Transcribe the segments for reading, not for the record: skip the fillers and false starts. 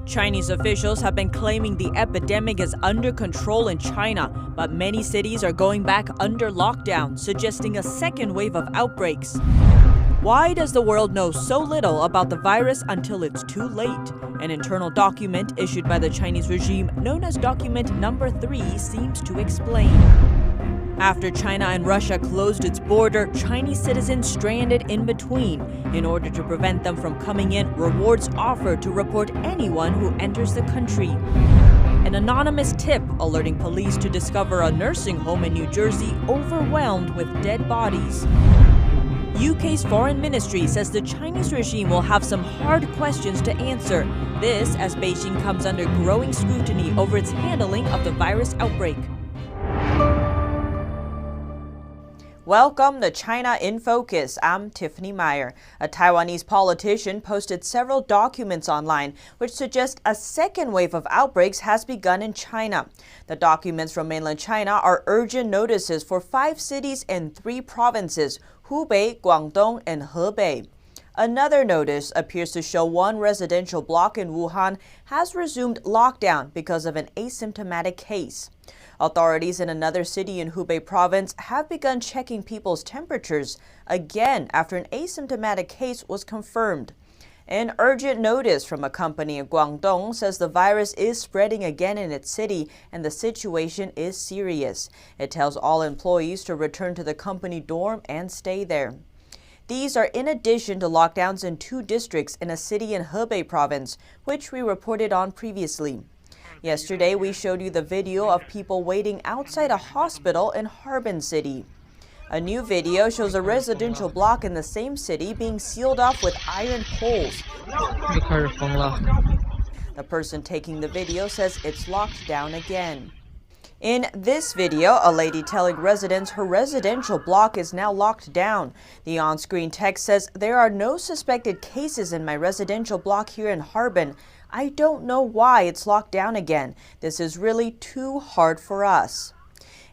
Chinese officials have been claiming the epidemic is under control in China, but many cities are going back under lockdown, suggesting a second wave of outbreaks. Why does the world know so little about the virus until it's too late? An internal document issued by the Chinese regime known as Document Number 3 seems to explain. After China and Russia closed its border, Chinese citizens stranded in between. In order to prevent them from coming in, rewards offered to report anyone who enters the country. An anonymous tip alerting police to discover a nursing home in New Jersey overwhelmed with dead bodies. UK's foreign ministry says the Chinese regime will have some hard questions to answer. This as Beijing comes under growing scrutiny over its handling of the virus outbreak. Welcome to China in Focus. I'm Tiffany Meyer. A Taiwanese politician posted several documents online which suggest a second wave of outbreaks has begun in China. The documents from mainland China are urgent notices for 5 cities and 3 provinces, Hubei, Guangdong, and Hebei. Another notice appears to show one residential block in Wuhan has resumed lockdown because of an asymptomatic case. Authorities in another city in Hubei province have begun checking people's temperatures again after an asymptomatic case was confirmed. An urgent notice from a company in Guangdong says the virus is spreading again in its city and the situation is serious. It tells all employees to return to the company dorm and stay there. These are in addition to lockdowns in 2 districts in a city in Hebei province, which we reported on previously. Yesterday, we showed you the video of people waiting outside a hospital in Harbin City. A new video shows a residential block in the same city being sealed off with iron poles. The person taking the video says it's locked down again. In this video, a lady telling residents her residential block is now locked down. The on-screen text says, "There are no suspected cases in my residential block here in Harbin. I don't know why it's locked down again. This is really too hard for us."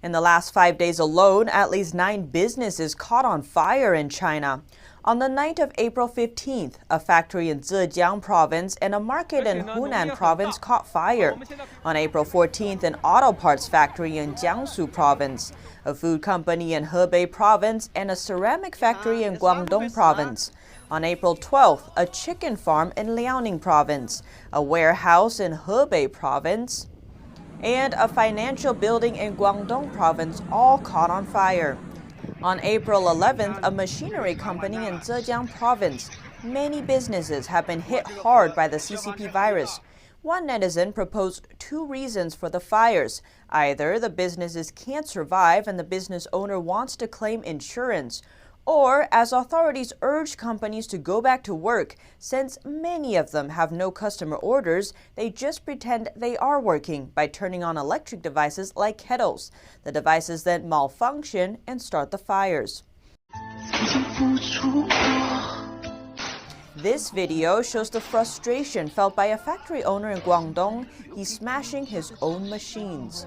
In the last 5 days alone, at least 9 businesses caught on fire in China. On the night of April 15th, a factory in Zhejiang province and a market in Hunan province caught fire. On April 14th, an auto parts factory in Jiangsu province, a food company in Hebei province, and a ceramic factory in Guangdong province. On April 12th, a chicken farm in Liaoning province, a warehouse in Hebei province, and a financial building in Guangdong province all caught on fire. On April 11th, a machinery company in Zhejiang province. Many businesses have been hit hard by the CCP virus. One netizen proposed 2 reasons for the fires. Either the businesses can't survive and the business owner wants to claim insurance, or as authorities urge companies to go back to work, since many of them have no customer orders, they just pretend they are working by turning on electric devices like kettles. The devices then malfunction and start the fires. This video shows the frustration felt by a factory owner in Guangdong. He's smashing his own machines.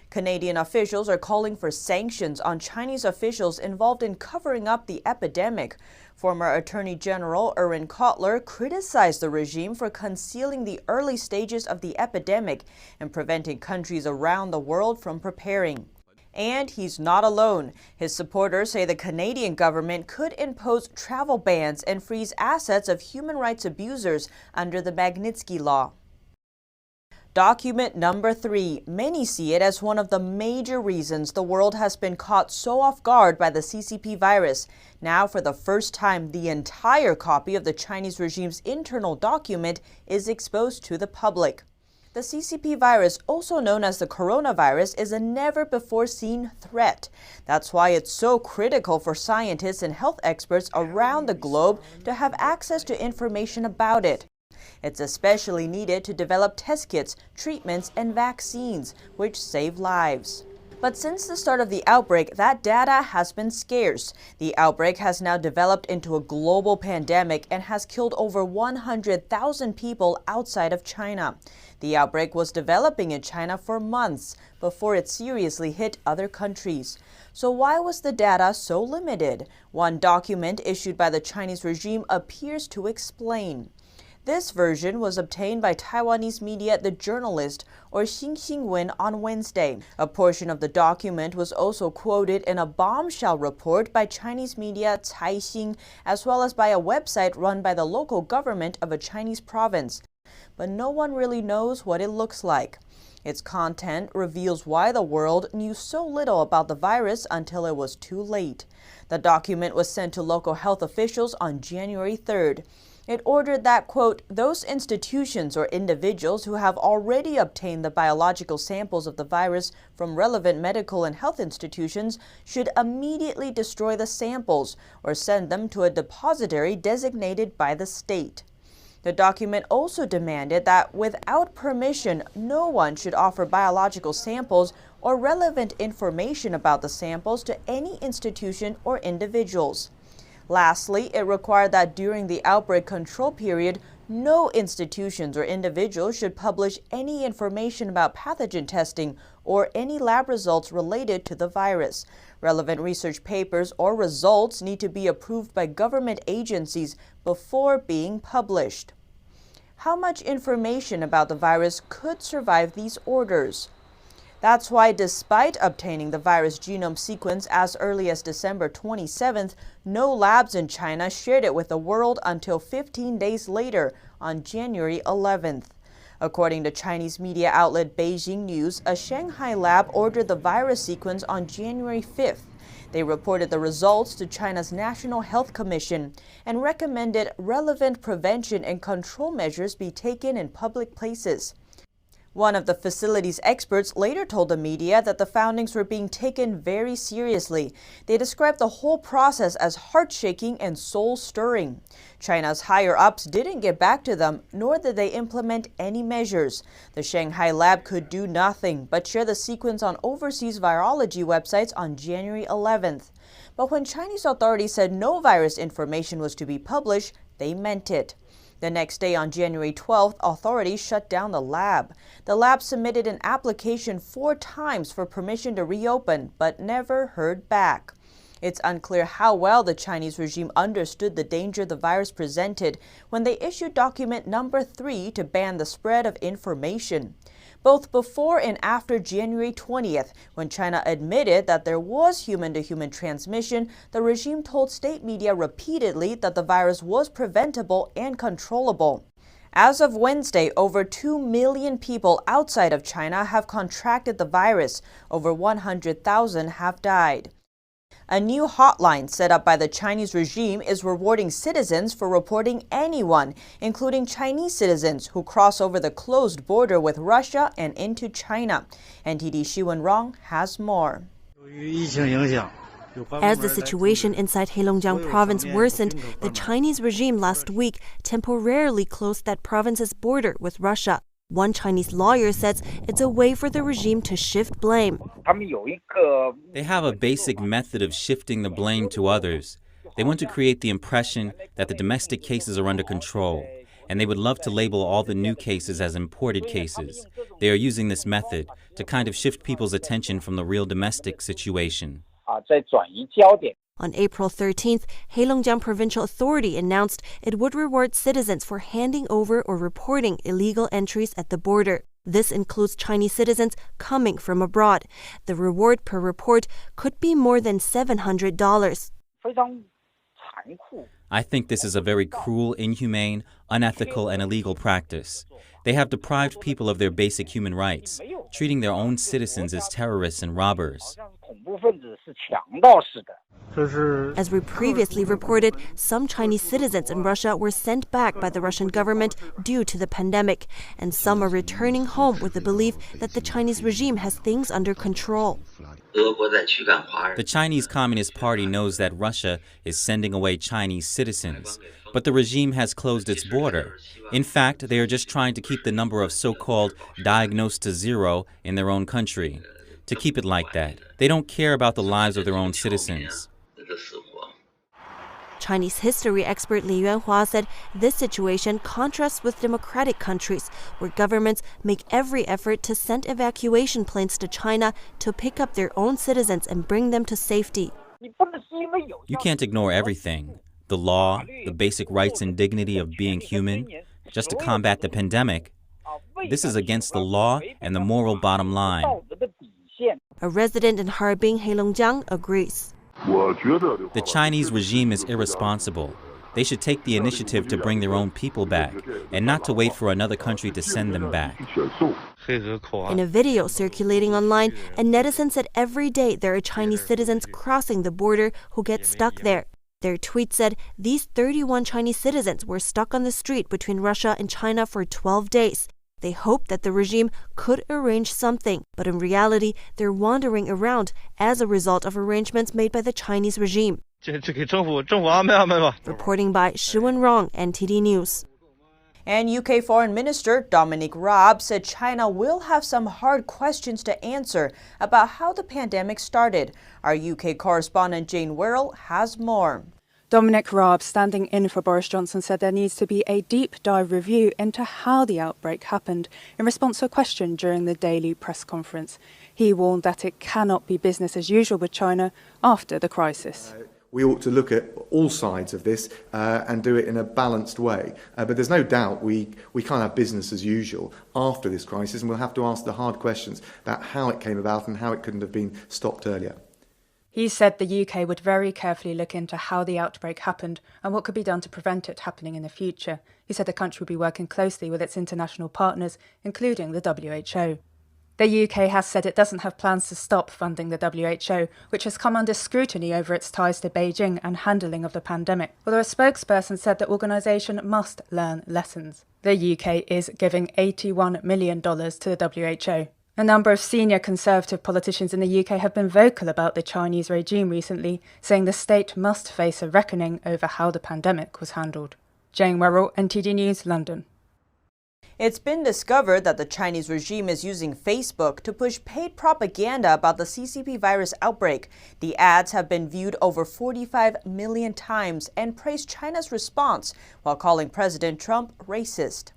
Canadian officials are calling for sanctions on Chinese officials involved in covering up the epidemic. Former Attorney General Erin Kotler criticized the regime for concealing the early stages of the epidemic and preventing countries around the world from preparing. And he's not alone. His supporters say the Canadian government could impose travel bans and freeze assets of human rights abusers under the Magnitsky Law. Document number 3. Many see it as one of the major reasons the world has been caught so off guard by the CCP virus. Now, for the first time, the entire copy of the Chinese regime's internal document is exposed to the public. The CCP virus, also known as the coronavirus, is a never-before-seen threat. That's why it's so critical for scientists and health experts around the globe to have access to information about it. It's especially needed to develop test kits, treatments, and vaccines, which save lives. But since the start of the outbreak, that data has been scarce. The outbreak has now developed into a global pandemic and has killed over 100,000 people outside of China. The outbreak was developing in China for months before it seriously hit other countries. So why was the data so limited? One document issued by the Chinese regime appears to explain. This version was obtained by Taiwanese media The Journalist, or Xing Xingwen, on Wednesday. A portion of the document was also quoted in a bombshell report by Chinese media Caixin, as well as by a website run by the local government of a Chinese province. But no one really knows what it looks like. Its content reveals why the world knew so little about the virus until it was too late. The document was sent to local health officials on January 3rd. It ordered that, quote, those institutions or individuals who have already obtained the biological samples of the virus from relevant medical and health institutions should immediately destroy the samples or send them to a depository designated by the state. The document also demanded that without permission, no one should offer biological samples or relevant information about the samples to any institution or individuals. Lastly, it required that during the outbreak control period, no institutions or individuals should publish any information about pathogen testing or any lab results related to the virus. Relevant research papers or results need to be approved by government agencies before being published. How much information about the virus could survive these orders? That's why, despite obtaining the virus genome sequence as early as December 27th, no labs in China shared it with the world until 15 days later, on January 11th. According to Chinese media outlet Beijing News, a Shanghai lab ordered the virus sequence on January 5th. They reported the results to China's National Health Commission and recommended relevant prevention and control measures be taken in public places. One of the facility's experts later told the media that the findings were being taken very seriously. They described the whole process as heart-shaking and soul-stirring. China's higher-ups didn't get back to them, nor did they implement any measures. The Shanghai lab could do nothing but share the sequence on overseas virology websites on January 11th. But when Chinese authorities said no virus information was to be published, they meant it. The next day, on January 12th, authorities shut down the lab. The lab submitted an application 4 times for permission to reopen, but never heard back. It's unclear how well the Chinese regime understood the danger the virus presented when they issued document number 3 to ban the spread of information. Both before and after January 20th, when China admitted that there was human-to-human transmission, the regime told state media repeatedly that the virus was preventable and controllable. As of Wednesday, over 2 million people outside of China have contracted the virus. Over 100,000 have died. A new hotline set up by the Chinese regime is rewarding citizens for reporting anyone, including Chinese citizens, who cross over the closed border with Russia and into China. NTD Xu Wenrong has more. As the situation inside Heilongjiang province worsened, the Chinese regime last week temporarily closed that province's border with Russia. One Chinese lawyer says it's a way for the regime to shift blame. They have a basic method of shifting the blame to others. They want to create the impression that the domestic cases are under control, and they would love to label all the new cases as imported cases. They are using this method to kind of shift people's attention from the real domestic situation. On April 13th, Heilongjiang Provincial Authority announced it would reward citizens for handing over or reporting illegal entries at the border. This includes Chinese citizens coming from abroad. The reward per report could be more than $700. I think this is a very cruel, inhumane, unethical, and illegal practice. They have deprived people of their basic human rights, treating their own citizens as terrorists and robbers. As we previously reported, some Chinese citizens in Russia were sent back by the Russian government due to the pandemic, and some are returning home with the belief that the Chinese regime has things under control. The Chinese Communist Party knows that Russia is sending away Chinese citizens, but the regime has closed its border. In fact, they are just trying to keep the number of so-called diagnosed to zero in their own country. To keep it like that. They don't care about the lives of their own citizens. Chinese history expert Li Yuanhua said this situation contrasts with democratic countries, where governments make every effort to send evacuation planes to China to pick up their own citizens and bring them to safety. You can't ignore everything. The law, the basic rights and dignity of being human. just to combat the pandemic. This is against the law and the moral bottom line. A resident in Harbin, Heilongjiang, agrees. The Chinese regime is irresponsible. They should take the initiative to bring their own people back and not to wait for another country to send them back. In a video circulating online, a netizen said every day there are Chinese citizens crossing the border who get stuck there. Their tweet said these 31 Chinese citizens were stuck on the street between Russia and China for 12 days. They hope that the regime could arrange something, but in reality, they're wandering around as a result of arrangements made by the Chinese regime. Reporting by Shi Wenrong, NTD News. And UK Foreign Minister Dominic Raab said China will have some hard questions to answer about how the pandemic started. Our UK correspondent Jane Worrell has more. Dominic Raab, standing in for Boris Johnson, said there needs to be a deep dive review into how the outbreak happened in response to a question during the daily press conference. He warned that it cannot be business as usual with China after the crisis. We ought to look at all sides of this and do it in a balanced way. But there's no doubt we can't have business as usual after this crisis, and we'll have to ask the hard questions about how it came about and how it couldn't have been stopped earlier. He said the UK would very carefully look into how the outbreak happened and what could be done to prevent it happening in the future. He said the country would be working closely with its international partners, including the WHO. The UK has said it doesn't have plans to stop funding the WHO, which has come under scrutiny over its ties to Beijing and handling of the pandemic, although a spokesperson said the organisation must learn lessons. The UK is giving $81 million to the WHO. A number of senior Conservative politicians in the UK have been vocal about the Chinese regime recently, saying the state must face a reckoning over how the pandemic was handled. Jane Worrell, NTD News, London. It's been discovered that the Chinese regime is using Facebook to push paid propaganda about the CCP virus outbreak. The ads have been viewed over 45 million times and praised China's response while calling President Trump racist.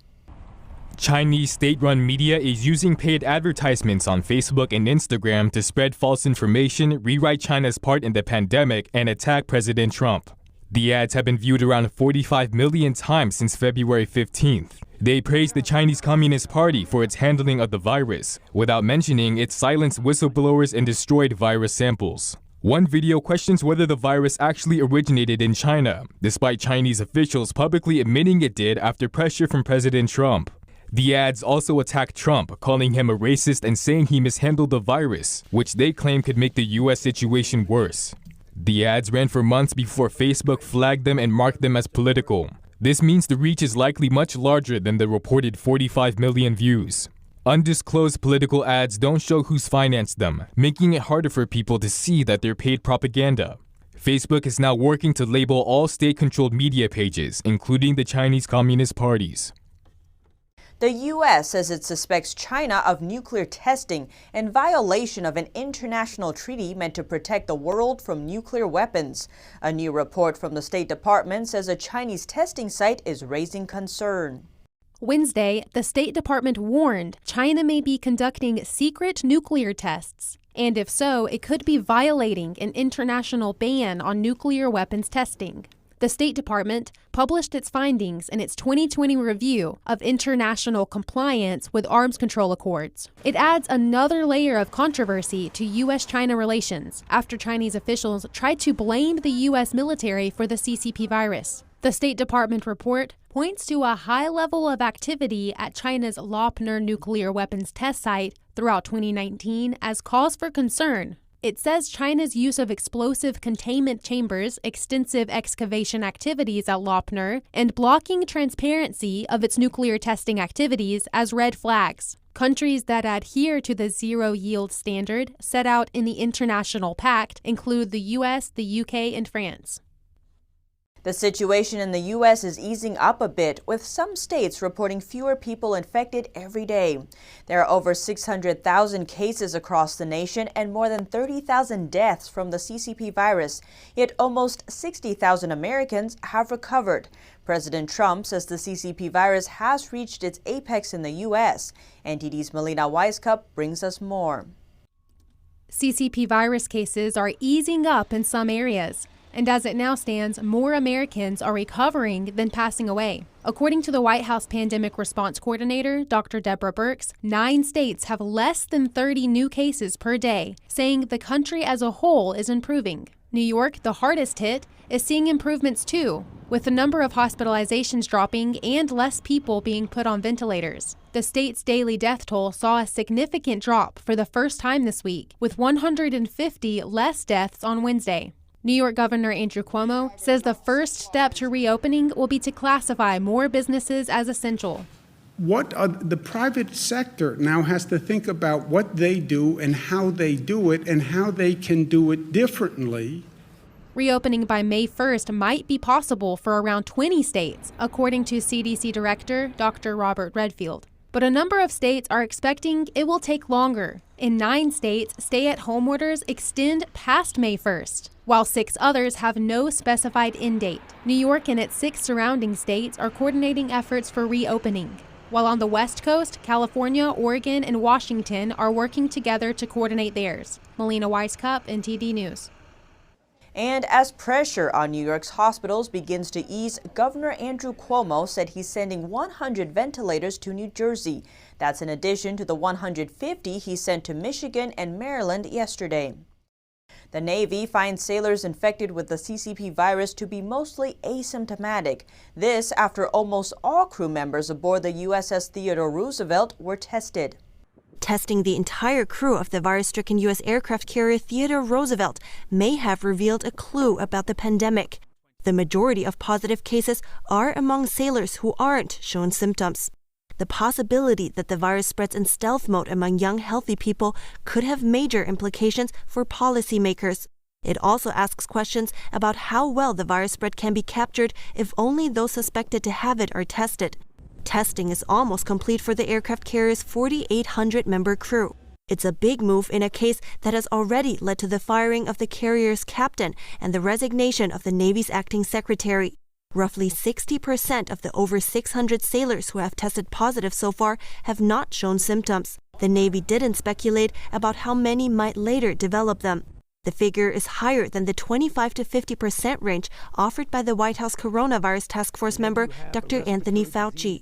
Chinese state-run media is using paid advertisements on Facebook and Instagram to spread false information, rewrite China's part in the pandemic, and attack President Trump. The ads have been viewed around 45 million times since February 15th. They praised the Chinese Communist Party for its handling of the virus, without mentioning it silenced whistleblowers and destroyed virus samples. One video questions whether the virus actually originated in China, despite Chinese officials publicly admitting it did after pressure from President Trump. The ads also attacked Trump, calling him a racist and saying he mishandled the virus, which they claim could make the U.S. situation worse. The ads ran for months before Facebook flagged them and marked them as political. This means the reach is likely much larger than the reported 45 million views. Undisclosed political ads don't show who's financed them, making it harder for people to see that they're paid propaganda. Facebook is now working to label all state-controlled media pages, including the Chinese Communist Party's. The U.S. says it suspects China of nuclear testing in violation of an international treaty meant to protect the world from nuclear weapons. A new report from the State Department says a Chinese testing site is raising concern. Wednesday, the State Department warned China may be conducting secret nuclear tests, and if so, it could be violating an international ban on nuclear weapons testing. The State Department published its findings in its 2020 review of international compliance with arms control accords. It adds another layer of controversy to U.S.-China relations after Chinese officials tried to blame the U.S. military for the CCP virus. The State Department report points to a high level of activity at China's Lopner nuclear weapons test site throughout 2019 as cause for concern. It says China's use of explosive containment chambers, extensive excavation activities at Lopner, and blocking transparency of its nuclear testing activities as red flags. Countries that adhere to the zero-yield standard set out in the international pact include the U.S., the U.K., and France. The situation in the U.S. is easing up a bit, with some states reporting fewer people infected every day. There are over 600,000 cases across the nation and more than 30,000 deaths from the CCP virus, yet almost 60,000 Americans have recovered. President Trump says the CCP virus has reached its apex in the U.S. NTD's Melina Weisskopf brings us more. CCP virus cases are easing up in some areas. And as it now stands, more Americans are recovering than passing away. According to the White House Pandemic Response Coordinator, Dr. Deborah Birx, 9 states have less than 30 new cases per day, saying the country as a whole is improving. New York, the hardest hit, is seeing improvements too, with the number of hospitalizations dropping and less people being put on ventilators. The state's daily death toll saw a significant drop for the first time this week, with 150 less deaths on Wednesday. New York Governor Andrew Cuomo says the first step to reopening will be to classify more businesses as essential. The private sector now has to think about what they do and how they do it and how they can do it differently. Reopening by May 1st might be possible for around 20 states, according to CDC Director Dr. Robert Redfield. But a number of states are expecting it will take longer. In 9 states, stay-at-home orders extend past May 1st, while 6 others have no specified end date. New York and its 6 surrounding states are coordinating efforts for reopening, while on the West Coast, California, Oregon, and Washington are working together to coordinate theirs. Melina Weisskopf, NTD News. And as pressure on New York's hospitals begins to ease, Governor Andrew Cuomo said he's sending 100 ventilators to New Jersey. That's in addition to the 150 he sent to Michigan and Maryland yesterday. The Navy finds sailors infected with the CCP virus to be mostly asymptomatic. This after almost all crew members aboard the USS Theodore Roosevelt were tested. Testing the entire crew of the virus-stricken U.S. aircraft carrier Theodore Roosevelt may have revealed a clue about the pandemic. The majority of positive cases are among sailors who aren't shown symptoms. The possibility that the virus spreads in stealth mode among young, healthy people could have major implications for policymakers. It also asks questions about how well the virus spread can be captured if only those suspected to have it are tested. Testing is almost complete for the aircraft carrier's 4,800-member crew. It's a big move in a case that has already led to the firing of the carrier's captain and the resignation of the Navy's acting secretary. Roughly 60% of the over 600 sailors who have tested positive so far have not shown symptoms. The Navy didn't speculate about how many might later develop them. The figure is higher than the 25 to 50% range offered by the White House Coronavirus Task Force member, Dr. Anthony Fauci.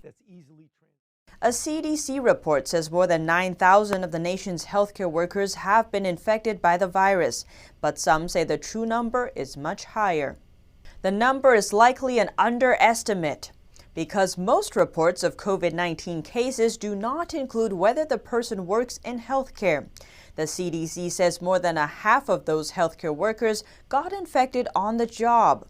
A CDC report says more than 9,000 of the nation's healthcare workers have been infected by the virus, but some say the true number is much higher. The number is likely an underestimate because most reports of COVID-19 cases do not include whether the person works in healthcare. The CDC says more than a half of those healthcare workers got infected on the job.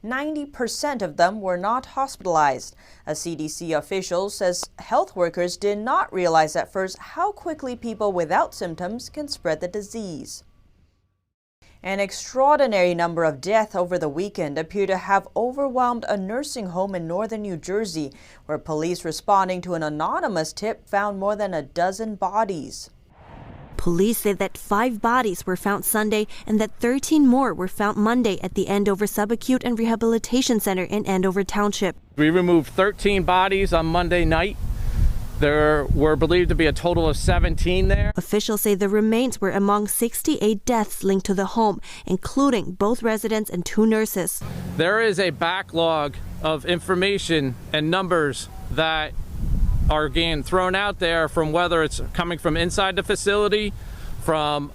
90% of them were not hospitalized. A CDC official says health workers did not realize at first how quickly people without symptoms can spread the disease. An extraordinary number of deaths over the weekend appear to have overwhelmed a nursing home in northern New Jersey, where police responding to an anonymous tip found more than a dozen bodies. Police say that 5 bodies were found Sunday and that 13 more were found Monday at the Andover Subacute and Rehabilitation Center in Andover Township. We removed 13 bodies on Monday night. There were believed to be a total of 17 there. Officials say the remains were among 68 deaths linked to the home, including both residents and 2 nurses. There is a backlog of information and numbers that are being thrown out there, from whether it's coming from inside the facility, from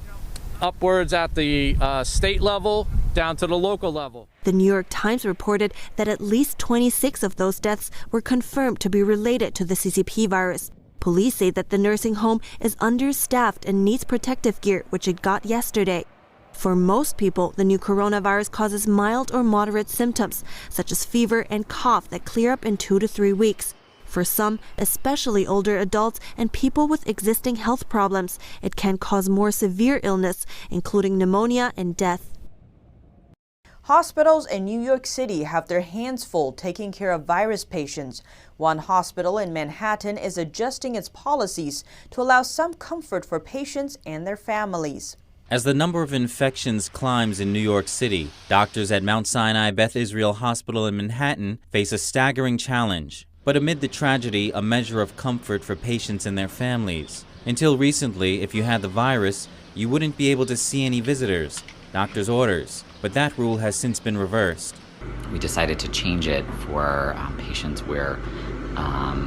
upwards at the state level, down to the local level. The New York Times reported that at least 26 of those deaths were confirmed to be related to the CCP virus. Police say that the nursing home is understaffed and needs protective gear, which it got yesterday. For most people, the new coronavirus causes mild or moderate symptoms, such as fever and cough that clear up in 2 to 3 weeks. For some, especially older adults and people with existing health problems, it can cause more severe illness, including pneumonia and death. Hospitals in New York City have their hands full taking care of virus patients. One hospital in Manhattan is adjusting its policies to allow some comfort for patients and their families. As the number of infections climbs in New York City, doctors at Mount Sinai Beth Israel Hospital in Manhattan face a staggering challenge. But amid the tragedy, a measure of comfort for patients and their families. Until recently, if you had the virus, you wouldn't be able to see any visitors. Doctors' orders. but that rule has since been reversed. We decided to change it for patients where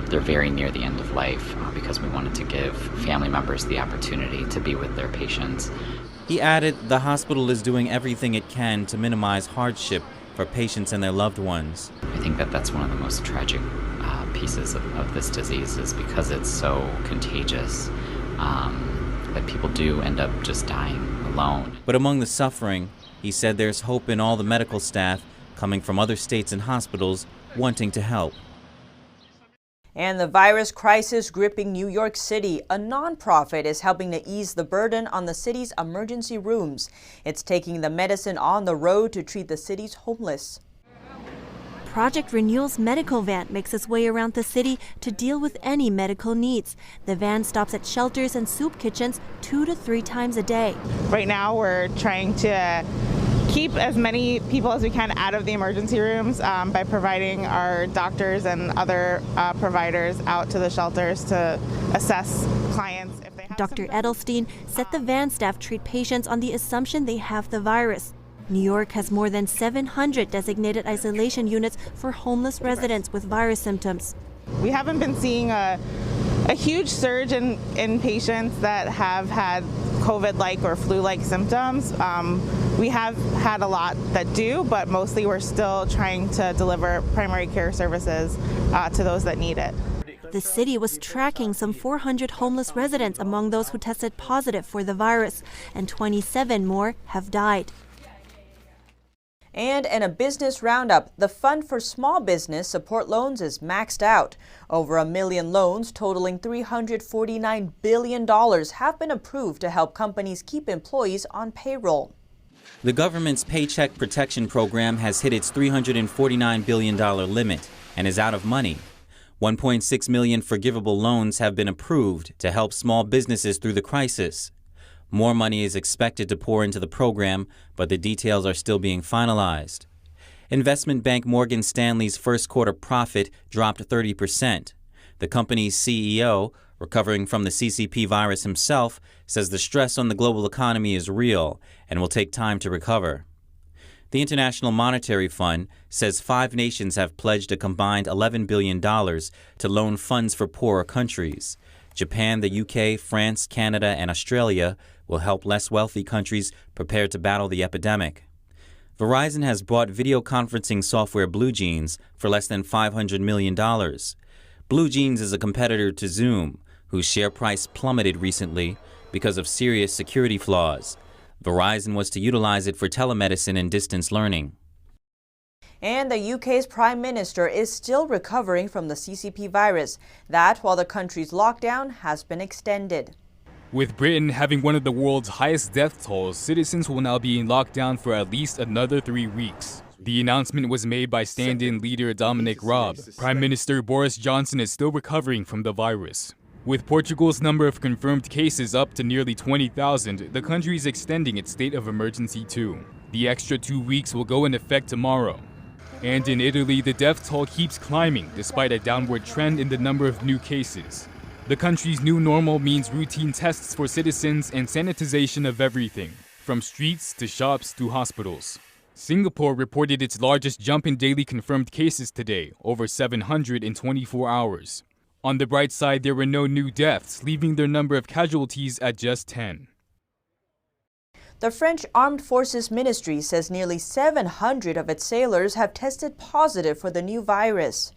they're very near the end of life because we wanted to give family members the opportunity to be with their patients. He added the hospital is doing everything it can to minimize hardship for patients and their loved ones. I think that that's one of the most tragic pieces of this disease is because it's so contagious that people do end up just dying alone. But among the suffering, he said there's hope in all the medical staff coming from other states and hospitals wanting to help. And the virus crisis gripping New York City, a nonprofit is helping to ease the burden on the city's emergency rooms. It's taking the medicine on the road to treat the city's homeless. Project Renewal's medical van makes its way around the city to deal with any medical needs. The van stops at shelters and soup kitchens 2 to 3 times a day. Right now we're trying to keep as many people as we can out of the emergency rooms by providing our doctors and other providers out to the shelters to assess clients. If they have Dr. Edelstein said the van staff treat patients on the assumption they have the virus. New York has more than 700 designated isolation units for homeless residents with virus symptoms. We haven't been seeing a huge surge in patients that have had COVID-like or flu-like symptoms. We have had a lot that do, but mostly we're still trying to deliver primary care services to those that need it. The city was tracking some 400 homeless residents among those who tested positive for the virus, and 27 more have died. And in a business roundup, the Fund for Small Business Support Loans is maxed out. Over 1 million loans totaling $349 billion have been approved to help companies keep employees on payroll. The government's Paycheck Protection Program has hit its $349 billion limit and is out of money. 1.6 million forgivable loans have been approved to help small businesses through the crisis. More money is expected to pour into the program, but the details are still being finalized. Investment bank Morgan Stanley's first quarter profit dropped 30%. The company's CEO, recovering from the CCP virus himself, says the stress on the global economy is real and will take time to recover. The International Monetary Fund says 5 nations have pledged a combined $11 billion to loan funds for poorer countries. Japan, the UK, France, Canada, and Australia will help less wealthy countries prepare to battle the epidemic. Verizon has bought video conferencing software BlueJeans for less than $500 million. BlueJeans is a competitor to Zoom, whose share price plummeted recently because of serious security flaws. Verizon was to utilize it for telemedicine and distance learning. And the UK's Prime Minister is still recovering from the CCP virus. That while the country's lockdown has been extended. With Britain having one of the world's highest death tolls, citizens will now be in lockdown for at least another 3 weeks. The announcement was made by stand-in leader Dominic Raab. Prime Minister Boris Johnson is still recovering from the virus. With Portugal's number of confirmed cases up to nearly 20,000, the country is extending its state of emergency too. The extra 2 weeks will go in effect tomorrow. And in Italy, the death toll keeps climbing despite a downward trend in the number of new cases. The country's new normal means routine tests for citizens and sanitization of everything, from streets to shops to hospitals. Singapore reported its largest jump in daily confirmed cases today, over 700 in 24 hours. On the bright side, there were no new deaths, leaving their number of casualties at just 10. The French Armed Forces Ministry says nearly 700 of its sailors have tested positive for the new virus.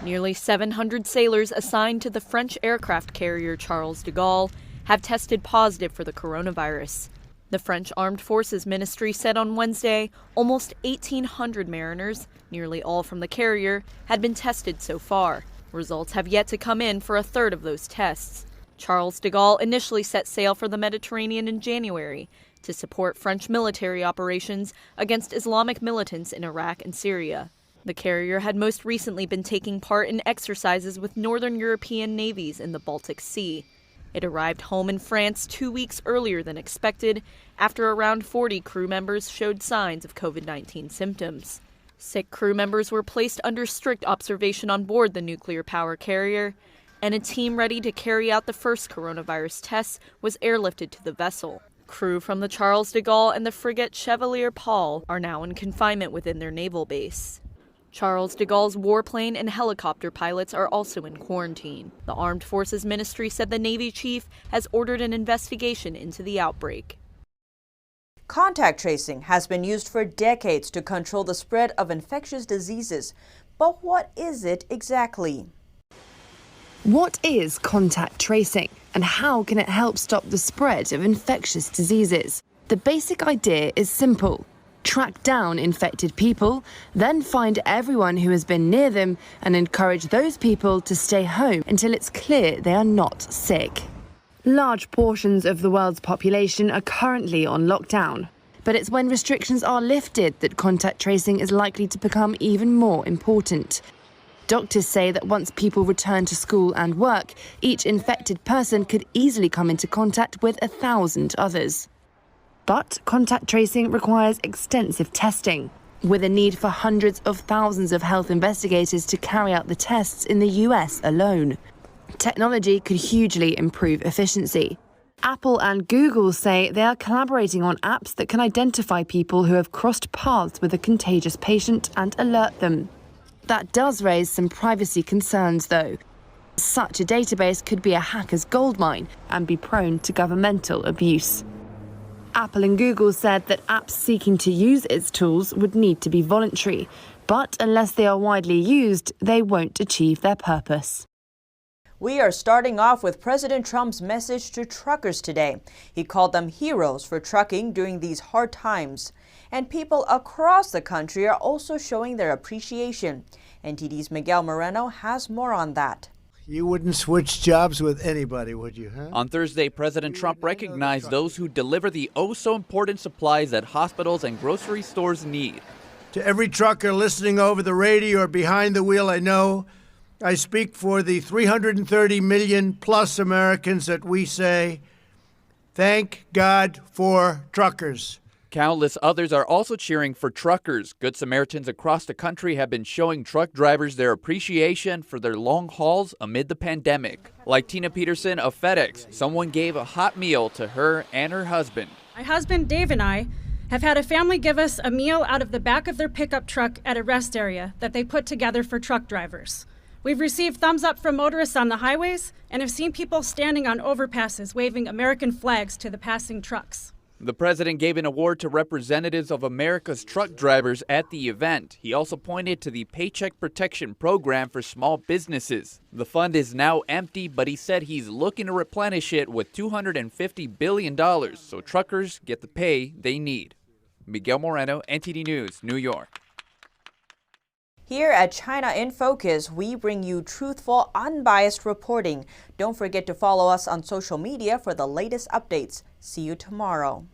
Nearly 700 sailors assigned to the French aircraft carrier Charles de Gaulle have tested positive for the coronavirus. The French Armed Forces Ministry said on Wednesday almost 1,800 mariners, nearly all from the carrier, had been tested so far. Results have yet to come in for a third of those tests. Charles de Gaulle initially set sail for the Mediterranean in January to support French military operations against Islamic militants in Iraq and Syria. The carrier had most recently been taking part in exercises with Northern European navies in the Baltic Sea. It arrived home in France 2 weeks earlier than expected, after around 40 crew members showed signs of COVID-19 symptoms. Sick crew members were placed under strict observation on board the nuclear power carrier, and a team ready to carry out the first coronavirus tests was airlifted to the vessel. Crew from the Charles de Gaulle and the frigate Chevalier Paul are now in confinement within their naval base. Charles de Gaulle's warplane and helicopter pilots are also in quarantine. The Armed Forces Ministry said the Navy chief has ordered an investigation into the outbreak. Contact tracing has been used for decades to control the spread of infectious diseases. But what is it exactly? What is contact tracing, and how can it help stop the spread of infectious diseases? The basic idea is simple. Track down infected people, then find everyone who has been near them and encourage those people to stay home until it's clear they are not sick. Large portions of the world's population are currently on lockdown, but it's when restrictions are lifted that contact tracing is likely to become even more important. Doctors say that once people return to school and work, each infected person could easily come into contact with 1,000 others. But contact tracing requires extensive testing, with a need for hundreds of thousands of health investigators to carry out the tests in the US alone. Technology could hugely improve efficiency. Apple and Google say they are collaborating on apps that can identify people who have crossed paths with a contagious patient and alert them. That does raise some privacy concerns, though. Such a database could be a hacker's goldmine and be prone to governmental abuse. Apple and Google said that apps seeking to use its tools would need to be voluntary, but unless they are widely used, they won't achieve their purpose. We are starting off with President Trump's message to truckers today. He called them heroes for trucking during these hard times. And people across the country are also showing their appreciation. NTD's Miguel Moreno has more on that. You wouldn't switch jobs with anybody, would you, huh? On Thursday, President Trump recognized those who deliver the oh-so-important supplies that hospitals and grocery stores need. To every trucker listening over the radio or behind the wheel, I know I speak for the 330 million plus Americans that we say, thank God for truckers. Countless others are also cheering for truckers. Good Samaritans across the country have been showing truck drivers their appreciation for their long hauls amid the pandemic. Like Tina Peterson of FedEx, someone gave a hot meal to her and her husband. My husband Dave and I have had a family give us a meal out of the back of their pickup truck at a rest area that they put together for truck drivers. We've received thumbs up from motorists on the highways and have seen people standing on overpasses waving American flags to the passing trucks. The president gave an award to representatives of America's truck drivers at the event. He also pointed to the Paycheck Protection Program for small businesses. The fund is now empty, but he said he's looking to replenish it with $250 billion so truckers get the pay they need. Miguel Moreno, NTD News, New York. Here at China in Focus, we bring you truthful, unbiased reporting. Don't forget to follow us on social media for the latest updates. See you tomorrow.